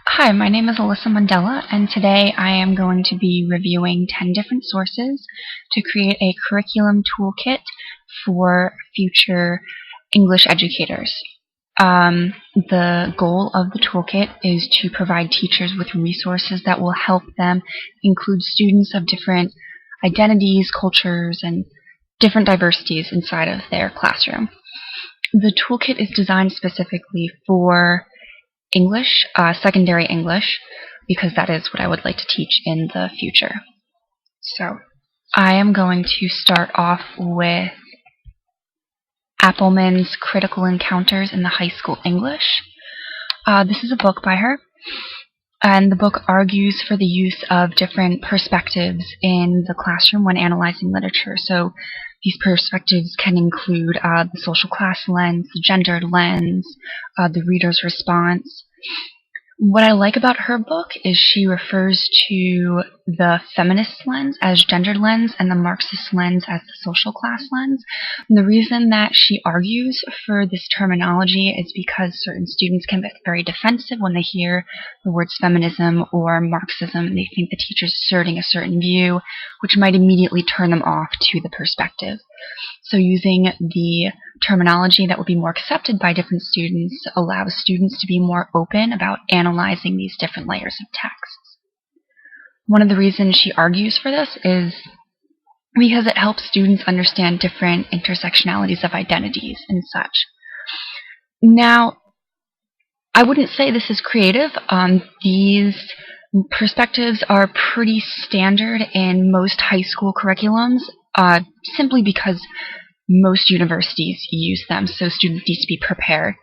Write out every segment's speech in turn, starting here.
Hi, my name is Alyssa Mandela, and today I am going to be reviewing 10 different sources to create a curriculum toolkit for future English educators. The goal of the toolkit is to provide teachers with resources that will help them include students of different identities, cultures, and different diversities inside of their classroom. The toolkit is designed specifically for English, secondary English, because that is what I would like to teach in the future. So I am going to start off with Appelman's Critical Encounters in the High School English. This is a book by her, and the book argues for the use of different perspectives in the classroom when analyzing literature. So these perspectives can include the social class lens, the gendered lens, the reader's response. What I like about her book is she refers to the feminist lens as gendered lens and the Marxist lens as the social class lens. And the reason that she argues for this terminology is because certain students can get very defensive when they hear the words feminism or Marxism, and they think the teacher's asserting a certain view, which might immediately turn them off to the perspective. So using the terminology that would be more accepted by different students allows students to be more open about analyzing these different layers of text. One of the reasons she argues for this is because it helps students understand different intersectionalities of identities and such. Now, I wouldn't say this is creative. These perspectives are pretty standard in most high school curriculums, simply because most universities use them, so students need to be prepared.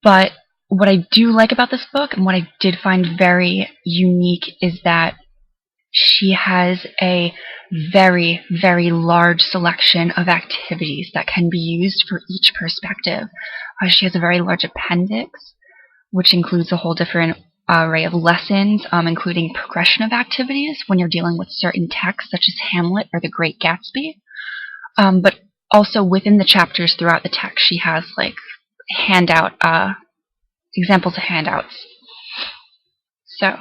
But what I do like about this book, and what I did find very unique, is that she has a very, very large selection of activities that can be used for each perspective. She has a very large appendix, which includes a whole different array of lessons, including progression of activities when you're dealing with certain texts, such as Hamlet or The Great Gatsby. But also within the chapters throughout the text, she has like examples of handouts. So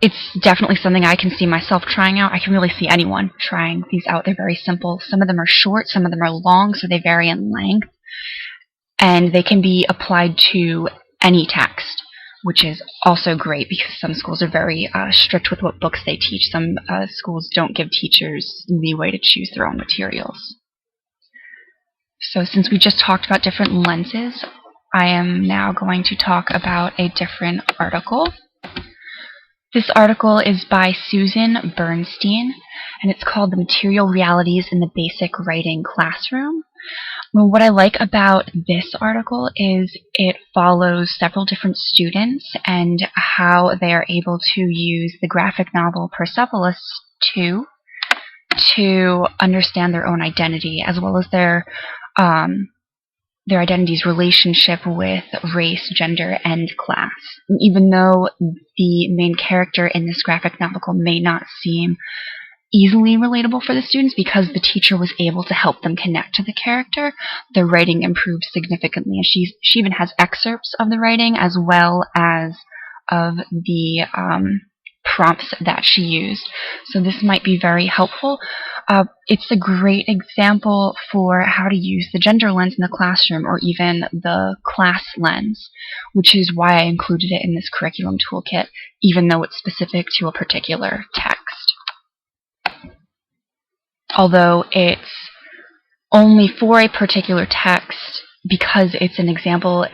it's definitely something I can see myself trying out. I can really see anyone trying these out. They're very simple. Some of them are short, some of them are long, so they vary in length. And they can be applied to any text, which is also great because some schools are very strict with what books they teach. Some schools don't give teachers leeway to choose their own materials. So since we just talked about different lenses, I am now going to talk about a different article. This article is by Susan Bernstein, and it's called The Material Realities in the Basic Writing Classroom. Well, what I like about this article is it follows several different students and how they are able to use the graphic novel Persepolis 2 to understand their own identity, as well as their identity's relationship with race, gender, and class. And even though the main character in this graphic novel may not seem easily relatable for the students because the teacher was able to help them connect to the character, the writing improved significantly. And she even has excerpts of the writing as well as of the prompts that she used. So this might be very helpful. It's a great example for how to use the gender lens in the classroom, or even the class lens, which is why I included it in this curriculum toolkit, even though it's specific to a particular text. Although it's only for a particular text, because it's an example,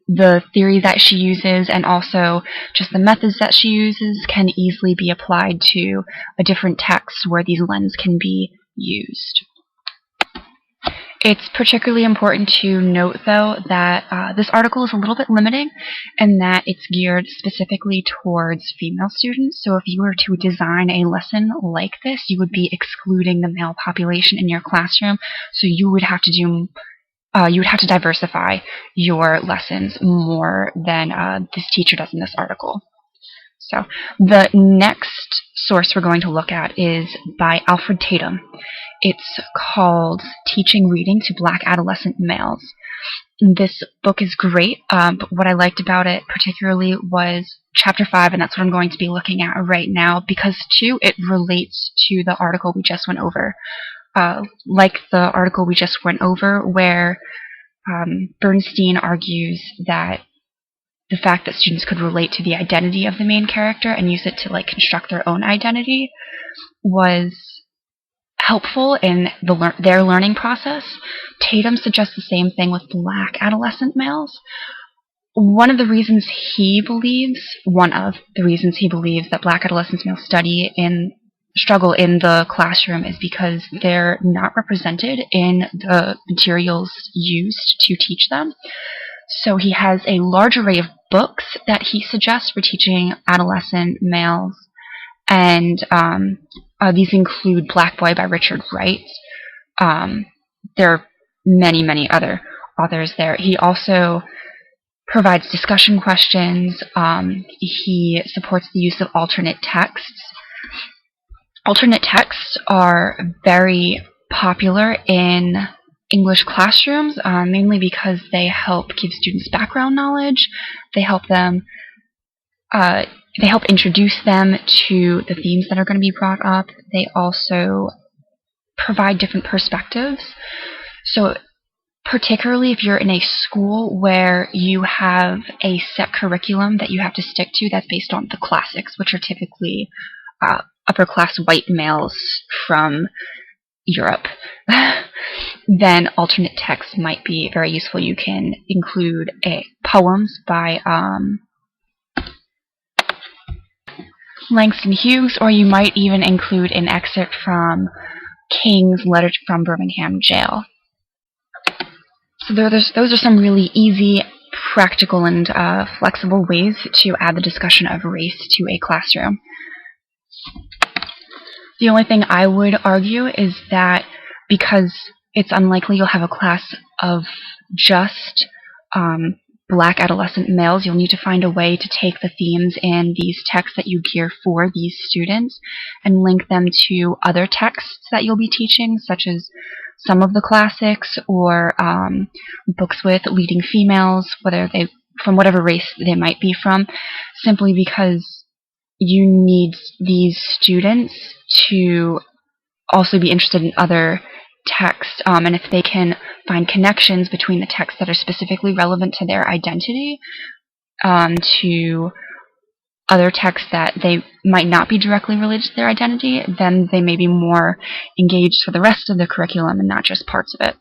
the theory that she uses and also just the methods that she uses can easily be applied to a different text where these lenses can be used. It's particularly important to note, though, that this article is a little bit limiting in that it's geared specifically towards female students. So if you were to design a lesson like this, you would be excluding the male population in your classroom. So you would have to diversify your lessons more than this teacher does in this article. So the next source we're going to look at is by Alfred Tatum. It's called Teaching Reading to Black Adolescent Males. This book is great, but what I liked about it particularly was Chapter 5, and that's what I'm going to be looking at right now, because, too, it relates to the article we just went over. Like the article we just went over, where Bernstein argues that the fact that students could relate to the identity of the main character and use it to like construct their own identity was helpful in their learning process. Tatum suggests the same thing with Black adolescent males. One of the reasons he believes that Black adolescent males struggle in the classroom is because they're not represented in the materials used to teach them. So he has a large array of books that he suggests for teaching adolescent males, and these include Black Boy by Richard Wright. There are many, many other authors there. He also provides discussion questions. He supports the use of alternate texts. Alternate texts are very popular in English classrooms, mainly because they help give students background knowledge. They help introduce them to the themes that are going to be brought up. They also provide different perspectives. So particularly if you're in a school where you have a set curriculum that you have to stick to that's based on the classics, which are typically upper-class white males from Europe, then alternate text might be very useful. You can include poems by Langston Hughes, or you might even include an excerpt from King's Letter from Birmingham Jail. So those are some really easy, practical, and flexible ways to add the discussion of race to a classroom. The only thing I would argue is that because it's unlikely you'll have a class of just Black adolescent males, you'll need to find a way to take the themes in these texts that you gear for these students and link them to other texts that you'll be teaching, such as some of the classics or books with leading females, from whatever race they might be from, simply because you need these students to also be interested in other texts, and if they can find connections between the texts that are specifically relevant to their identity to other texts that they might not be directly related to their identity, then they may be more engaged for the rest of the curriculum and not just parts of it.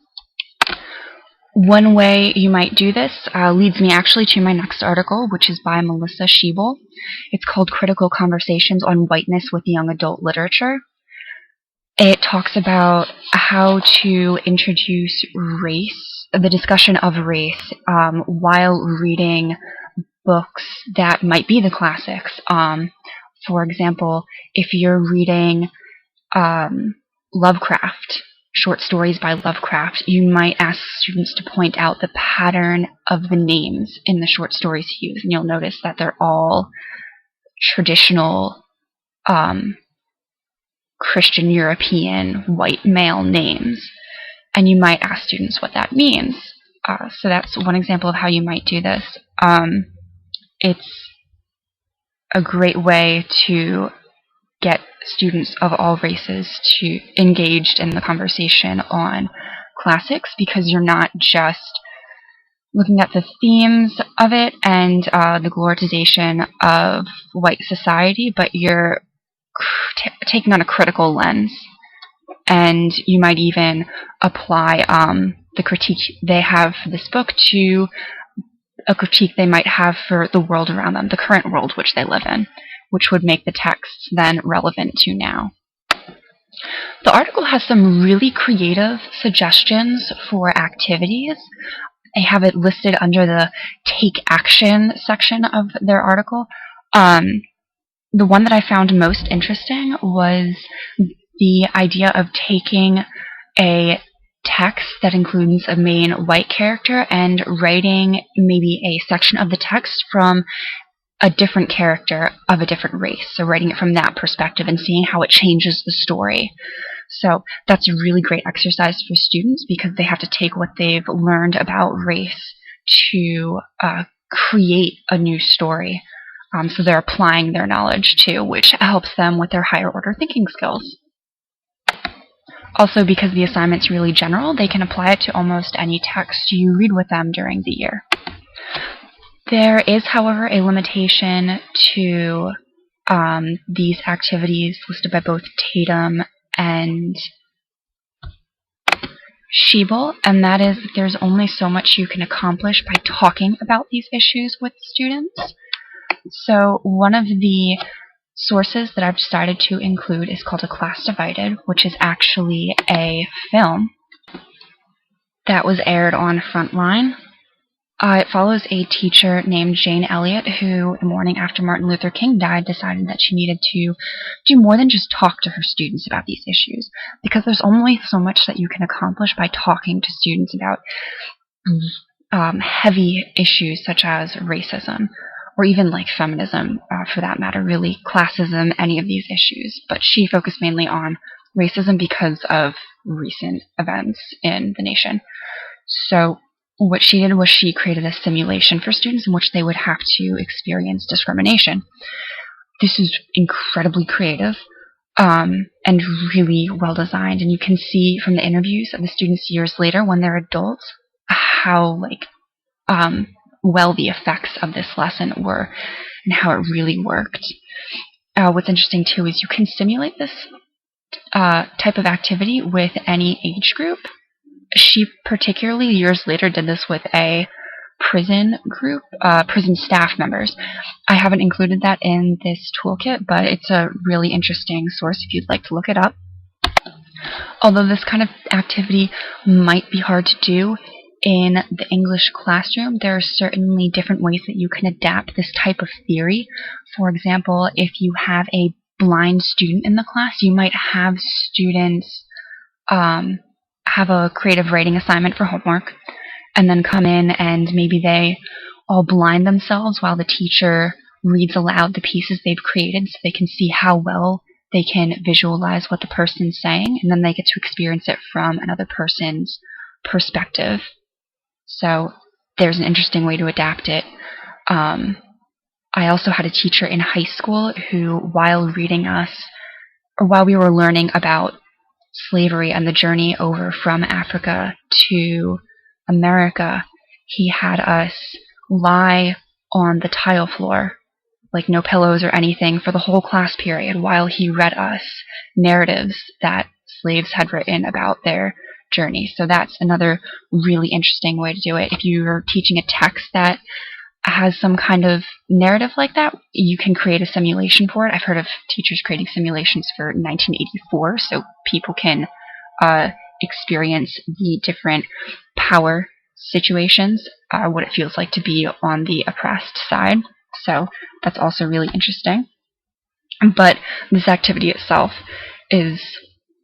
One way you might do this leads me actually to my next article, which is by Melissa Schiebel. It's called Critical Conversations on Whiteness with Young Adult Literature. It talks about how to introduce race, the discussion of race, while reading books that might be the classics. For example, if you're reading Lovecraft, short stories by Lovecraft, you might ask students to point out the pattern of the names in the short stories he used, and you'll notice that they're all traditional Christian European white male names, and you might ask students what that means. So that's one example of how you might do this. It's a great way to get students of all races to engaged in the conversation on classics, because you're not just looking at the themes of it and the glorification of white society, but you're taking on a critical lens, and you might even apply the critique they have for this book to a critique they might have for the world around them, the current world which they live in, which would make the texts then relevant to now. The article has some really creative suggestions for activities. They have it listed under the Take Action section of their article. The one that I found most interesting was the idea of taking a text that includes a main white character and writing maybe a section of the text from a different character of a different race. So writing it from that perspective and seeing how it changes the story. So that's a really great exercise for students because they have to take what they've learned about race to create a new story. So they're applying their knowledge too, which helps them with their higher order thinking skills. Also, because the assignment's really general, they can apply it to almost any text you read with them during the year. There is, however, a limitation to these activities listed by both Tatum and Schiebel, and that is that there's only so much you can accomplish by talking about these issues with students. So one of the sources that I've decided to include is called A Class Divided, which is actually a film that was aired on Frontline. It follows a teacher named Jane Elliott who, the morning after Martin Luther King died, decided that she needed to do more than just talk to her students about these issues, because there's only so much that you can accomplish by talking to students about heavy issues such as racism, or even like feminism, for that matter, really, classism, any of these issues. But she focused mainly on racism because of recent events in the nation. So what she did was she created a simulation for students in which they would have to experience discrimination. This is incredibly creative and really well designed, and you can see from the interviews of the students years later when they're adults how well the effects of this lesson were and how it really worked. What's interesting too is you can simulate this type of activity with any age group. She particularly years later did this with a prison group, prison staff members. I haven't included that in this toolkit, but it's a really interesting source if you'd like to look it up. Although this kind of activity might be hard to do in the English classroom, there are certainly different ways that you can adapt this type of theory. For example, if you have a blind student in the class, you might have students have a creative writing assignment for homework, and then come in and maybe they all blind themselves while the teacher reads aloud the pieces they've created so they can see how well they can visualize what the person's saying, and then they get to experience it from another person's perspective. So there's an interesting way to adapt it. I also had a teacher in high school who, while we were learning about slavery and the journey over from Africa to America, he had us lie on the tile floor, like no pillows or anything, for the whole class period while he read us narratives that slaves had written about their journey. So that's another really interesting way to do it. If you're teaching a text that has some kind of narrative like that, you can create a simulation for it. I've heard of teachers creating simulations for 1984, so people can experience the different power situations, what it feels like to be on the oppressed side. So that's also really interesting. But this activity itself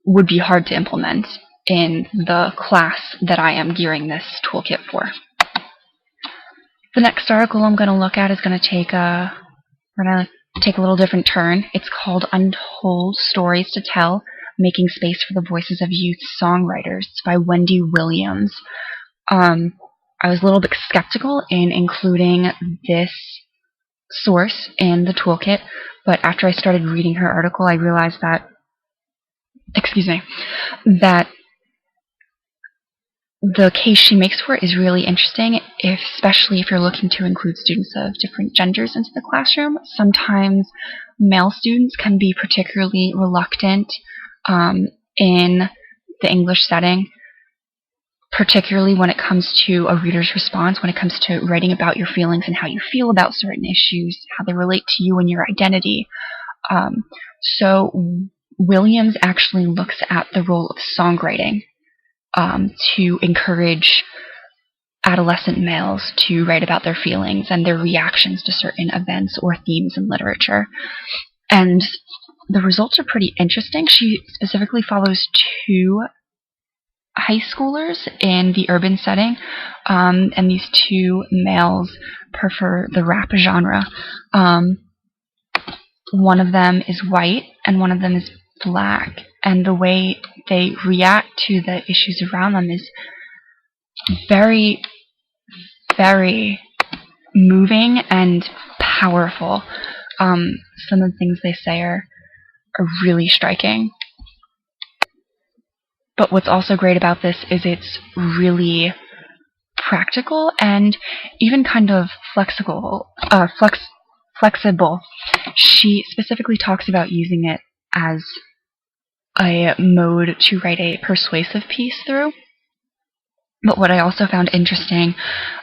would be hard to implement in the class that I am gearing this toolkit for. The next article I'm going to look at is going to take a little different turn. It's called Untold Stories to Tell, Making Space for the Voices of Youth Songwriters. It's by Wendy Williams. I was a little bit skeptical in including this source in the toolkit, but after I started reading her article, I realized that the case she makes for it is really interesting, especially if you're looking to include students of different genders into the classroom. Sometimes male students can be particularly reluctant in the English setting, particularly when it comes to a reader's response, when it comes to writing about your feelings and how you feel about certain issues, how they relate to you and your identity. So Williams actually looks at the role of songwriting to encourage adolescent males to write about their feelings and their reactions to certain events or themes in literature. And the results are pretty interesting. She specifically follows two high schoolers in the urban setting, and these two males prefer the rap genre. One of them is white and one of them is black, and the way they react to the issues around them is very, very moving and powerful. Some of the things they say are really striking. But what's also great about this is it's really practical and even kind of flexible. She specifically talks about using it as a mode to write a persuasive piece through. But what I also found interesting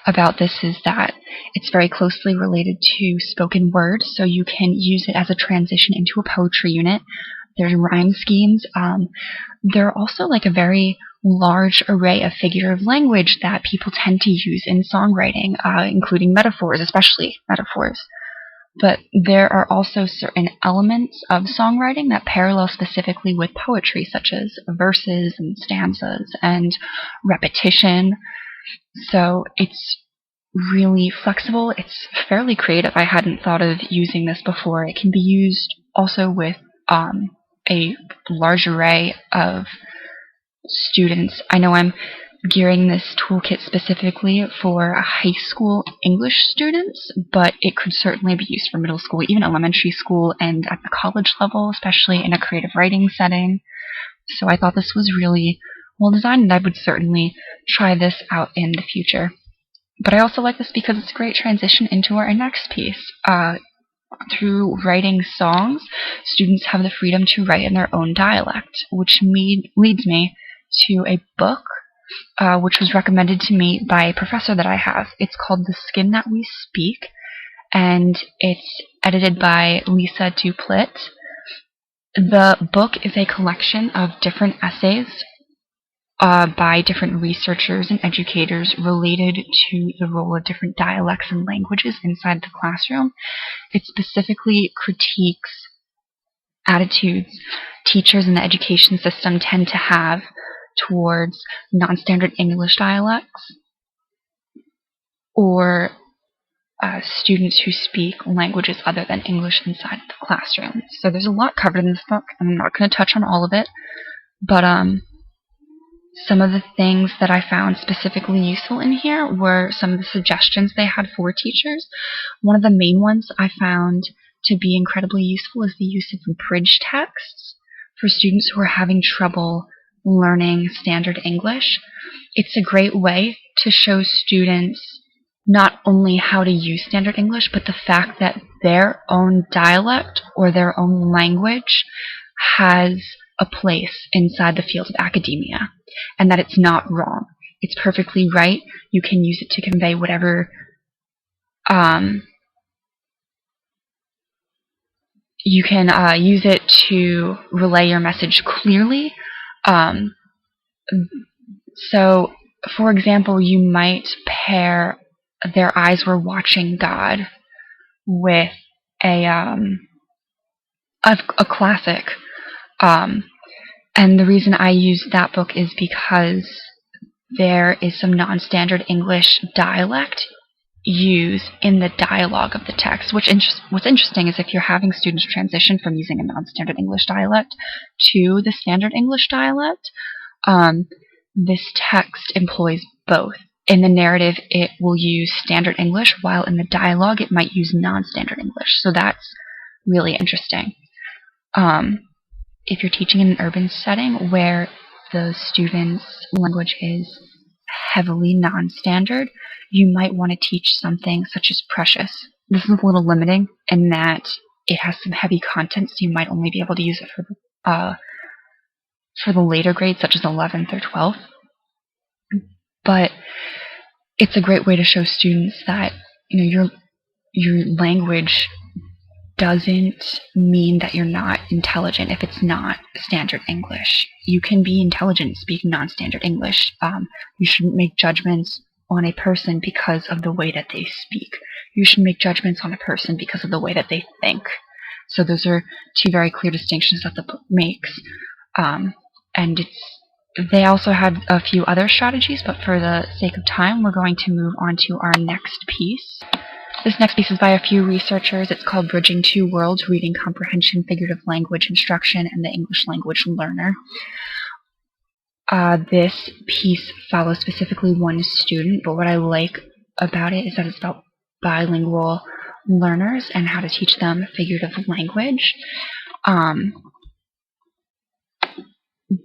about this is that it's very closely related to spoken word, so you can use it as a transition into a poetry unit. There's rhyme schemes. There are also like a very large array of figurative language that people tend to use in songwriting, including metaphors, especially metaphors. But there are also certain elements of songwriting that parallel specifically with poetry, such as verses and stanzas and repetition. So it's really flexible. It's fairly creative. I hadn't thought of using this before. It can be used also with a large array of students. I know I'm gearing this toolkit specifically for high school English students, but it could certainly be used for middle school, even elementary school, and at the college level, especially in a creative writing setting. So I thought this was really well designed, and I would certainly try this out in the future. But I also like this because it's a great transition into our next piece. Through writing songs, students have the freedom to write in their own dialect, which leads me to a book which was recommended to me by a professor that I have. It's called The Skin That We Speak, and it's edited by Lisa Duplit. The book is a collection of different essays by different researchers and educators related to the role of different dialects and languages inside the classroom. It specifically critiques attitudes teachers in the education system tend to have towards non-standard English dialects or students who speak languages other than English inside the classroom. So there's a lot covered in this book, and I'm not going to touch on all of it, but some of the things that I found specifically useful in here were some of the suggestions they had for teachers. One of the main ones I found to be incredibly useful is the use of abridged texts for students who are having trouble learning standard English. It's a great way to show students not only how to use standard English, but the fact that their own dialect or their own language has a place inside the field of academia, and that it's not wrong. It's perfectly right. You can use it to convey whatever you can use it to relay your message clearly. So, for example, you might pair "Their eyes were watching God" with a classic. And the reason I use that book is because there is some non-standard English dialect used in the dialogue of the text. What's interesting is if you're having students transition from using a non-standard English dialect to the standard English dialect, this text employs both. In the narrative, it will use standard English, while in the dialogue, it might use non-standard English. So that's really interesting. If you're teaching in an urban setting where the student's language is heavily non-standard, you might want to teach something such as precious. This is a little limiting in that it has some heavy content, so you might only be able to use it for the later grades, such as 11th or 12th. But it's a great way to show students that your language doesn't mean that you're not intelligent if it's not standard English. You can be intelligent speaking non-standard English. You shouldn't make judgments on a person because of the way that they speak. You should make judgments on a person because of the way that they think. So those are two very clear distinctions that the book makes. And they also had a few other strategies, but for the sake of time, we're going to move on to our next piece. This next piece is by a few researchers. It's called Bridging Two Worlds: Reading Comprehension, Figurative Language Instruction, and the English Language Learner. This piece follows specifically one student, but what I like about it is that it's about bilingual learners and how to teach them figurative language.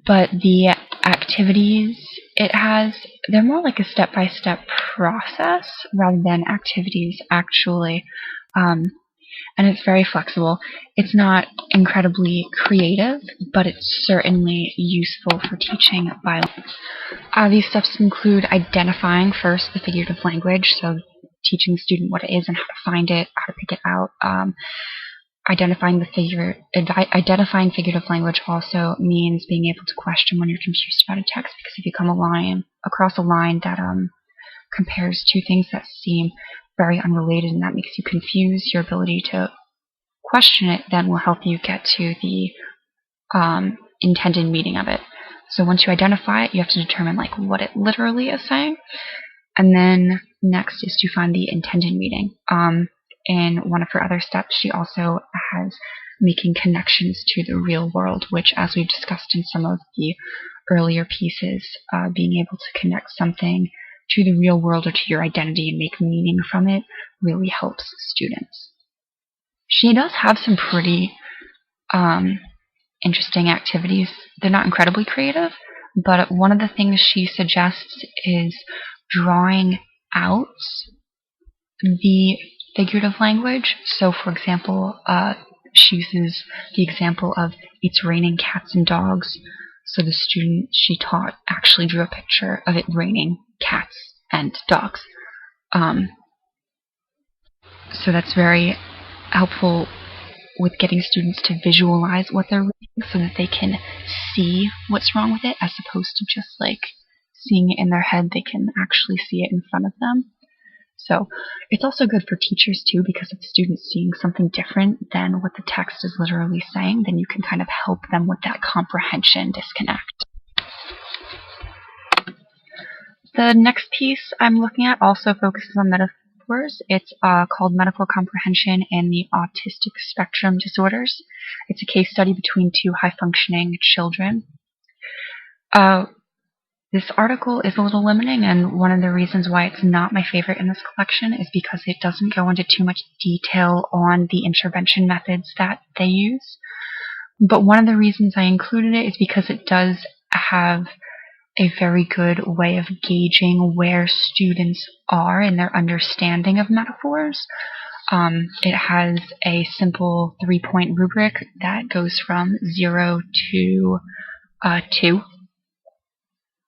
But the activities it has, they're more like a step-by-step process rather than activities actually. And it's very flexible. It's not incredibly creative, but it's certainly useful for teaching bilingual. These steps include identifying first the figurative language, so teaching the student what it is and how to find it, how to pick it out. Identifying figurative language also means being able to question when you're confused about a text, because if you come across a line that compares two things that seem very unrelated and that makes you confused, your ability to question it then will help you get to the intended meaning of it. So once you identify it, you have to determine like what it literally is saying, and then next is to find the intended meaning. In one of her other steps, she also has making connections to the real world, which, as we've discussed in some of the earlier pieces, being able to connect something to the real world or to your identity and make meaning from it really helps students. She does have some pretty interesting activities. They're not incredibly creative, but one of the things she suggests is drawing out the figurative language. So, for example, she uses the example of it's raining cats and dogs. So the student she taught actually drew a picture of it raining cats and dogs. So that's very helpful with getting students to visualize what they're reading so that they can see what's wrong with it, as opposed to just like seeing it in their head. They can actually see it in front of them. So it's also good for teachers too, because if students seeing something different than what the text is literally saying, then you can kind of help them with that comprehension disconnect. The next piece I'm looking at also focuses on metaphors. It's called Medical Comprehension in the Autistic Spectrum Disorders. It's a case study between two high-functioning children. This article is a little limiting, and one of the reasons why it's not my favorite in this collection is because it doesn't go into too much detail on the intervention methods that they use. But one of the reasons I included it is because it does have a very good way of gauging where students are in their understanding of metaphors. It has a simple 3-point rubric that goes from 0 to 2.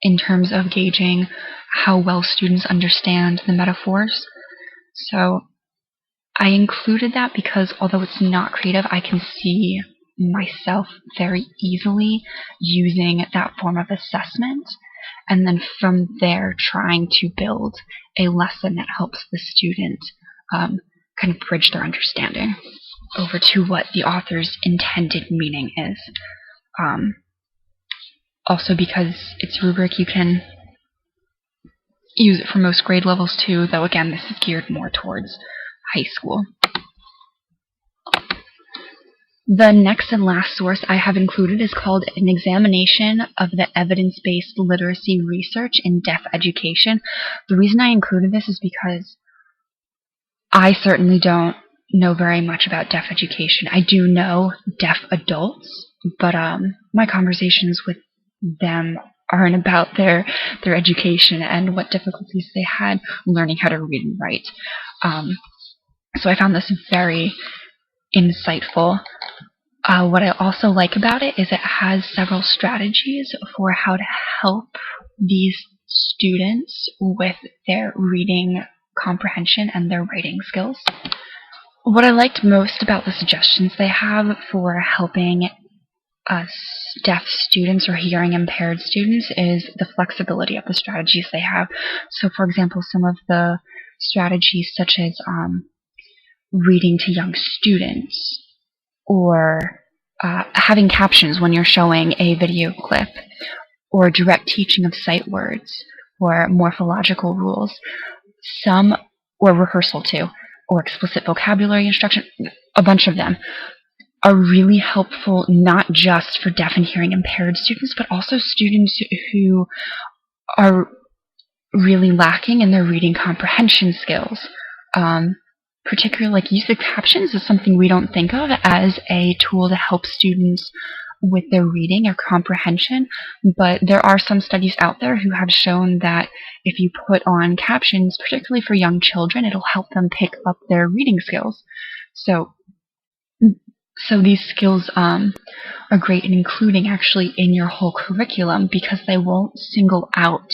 In terms of gauging how well students understand the metaphors. So I included that because although it's not creative, I can see myself very easily using that form of assessment, and then from there trying to build a lesson that helps the student kind of bridge their understanding over to what the author's intended meaning is. Also, because it's rubric, you can use it for most grade levels too, though again, this is geared more towards high school. The next and last source I have included is called An Examination of the Evidence-Based Literacy Research in Deaf Education. The reason I included this is because I certainly don't know very much about deaf education. I do know deaf adults, but my conversations with them aren't about their education and what difficulties they had learning how to read and write. So I found this very insightful. What I also like about it is it has several strategies for how to help these students with their reading comprehension and their writing skills. What I liked most about the suggestions they have for helping deaf students or hearing impaired students is the flexibility of the strategies they have. So, for example, some of the strategies such as reading to young students, or having captions when you're showing a video clip, or direct teaching of sight words, or morphological rules, or rehearsal too, or explicit vocabulary instruction, a bunch of them are really helpful not just for deaf and hearing impaired students, but also students who are really lacking in their reading comprehension skills. Particularly, like, use of captions is something we don't think of as a tool to help students with their reading or comprehension, but there are some studies out there who have shown that if you put on captions, particularly for young children, it'll help them pick up their reading skills. So these skills are great in including actually in your whole curriculum, because they won't single out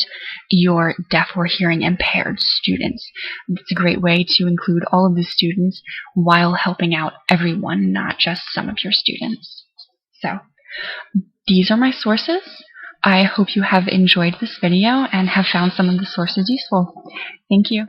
your deaf or hearing impaired students. It's a great way to include all of the students while helping out everyone, not just some of your students. So these are my sources. I hope you have enjoyed this video and have found some of the sources useful. Thank you.